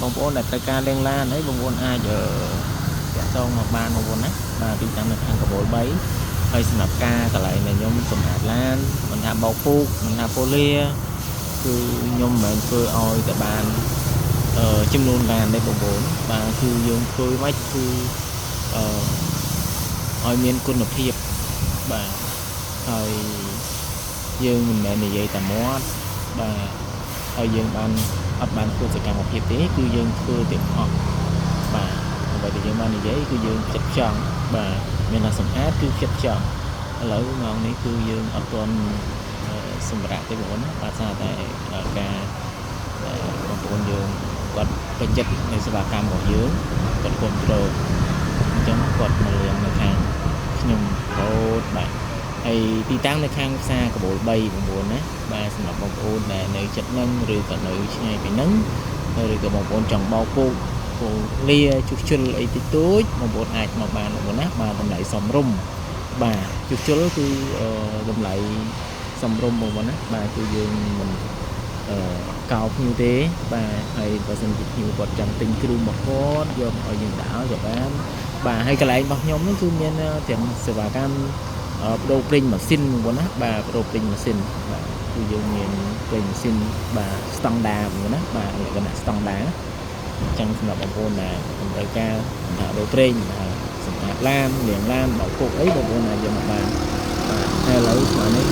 បងប្អូនដែលត្រូវការលេងឡានហើយបងប្អូនអាចតាក់ទងមកបានបងប្អូនណាបាទទីតាំងនៅខាងកបូល3ហើយសម្រាប់ការកន្លែងដែលខ្ញុំសម្អាតឡានមិនថាបោកពូកមិនថាប៉ូលាគឺខ្ញុំមិនមែនធ្វើឲ្យតែបានចំនួនឡានទេបងប្អូនបាទគឺយើងធ្វើមិនគឺឲ្យមានគុណភាពបាទហើយយើងមិនមែននិយាយតែមាត់បាទហើយយើងអត់បានធ្វើសកម្មភាពទេគឺយើងធ្វើទាំងអស់បាទអ្វីដែលយើងបាននិយាយគឺយើងចិត្តចង់បាទមានតែសម្អាតគឺចិត្តចង់ឥឡូវម៉ោងនេះគឺយើងអត់ទាន់សម្រាប់ទេបងប្អូនណាបាទថាតែការបងប្អូនយើងគាត់ពេញចិត្តនៅសេវាកម្មរបស់យើងគាត់គ្រប់គ្រងអញ្ចឹងគាត់មករៀននៅខាងខ្ញុំរហូតបាទហើយទីតាំងនៅខាងផ្សារកបូល3បងប្អូនណាបាទសម្រាប់បងប្អូនដែលនៅចិត្តនឹងឬក៏នៅឆ្ងាយពីនឹងឬក៏បងប្អូនចង់បោកពូកពូលាជួសជុលអីតិចតួចបងប្អូនអាចមកបានបងប្អូនណាបាទតម្លៃសមរម្យបាទជួសជុលគឺតម្លៃសមរម្យបងប្អូនណាបាទគឺយើងមិនកោភ្ញៀវទេបាទហើយបើសិនជាភ្ញៀវគាត់ចង់ទិញគ្រឿងរបស់គាត់យកឲ្យយើងដាក់ឲ្យក៏បានបាទហើយកន្លែងរបស់ខ្ញុំនេះគឺមានទាំងសេវាកម្មបដូរប្រេងម៉ាស៊ីនបងប្អូនណាបាទបដូរប្រេងម៉ាស៊ីនបាទគឺយើងមានប្រេងម៉ាស៊ីនបាទស្តង់ដាបងប្អូនណាបាទលក្ខណៈស្តង់ដាអញ្ចឹងសម្រាប់បងប្អូនដែលត្រូវការថាបដូរប្រេងសម្អាតឡានលាងឡានបោកពុកអីបងប្អូនអាចយកមកបានបាទហើយឥឡូវស្មើនេះ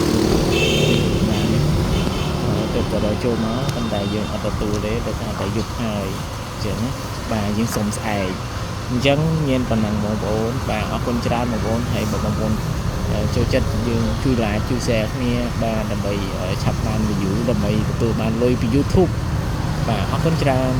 ទៅដល់ចូលមកប៉ុន្តែយើងអត់ទទួលទេដោយសារតែយប់ហើយអញ្ចឹងបាទយើងសុំស្អែកអញ្ចឹងមានប៉ុណ្ណឹងបងប្អូនបាទអរគុណច្រើនបងប្អូនហើយបងប្អូនចូលចិត្តយើងជួយ like ជួយ share គ្នាបាទដើម្បីឆាប់បាន view ដើម្បីទទួលបានលុយពី YouTube បាទអរគុណច្រើន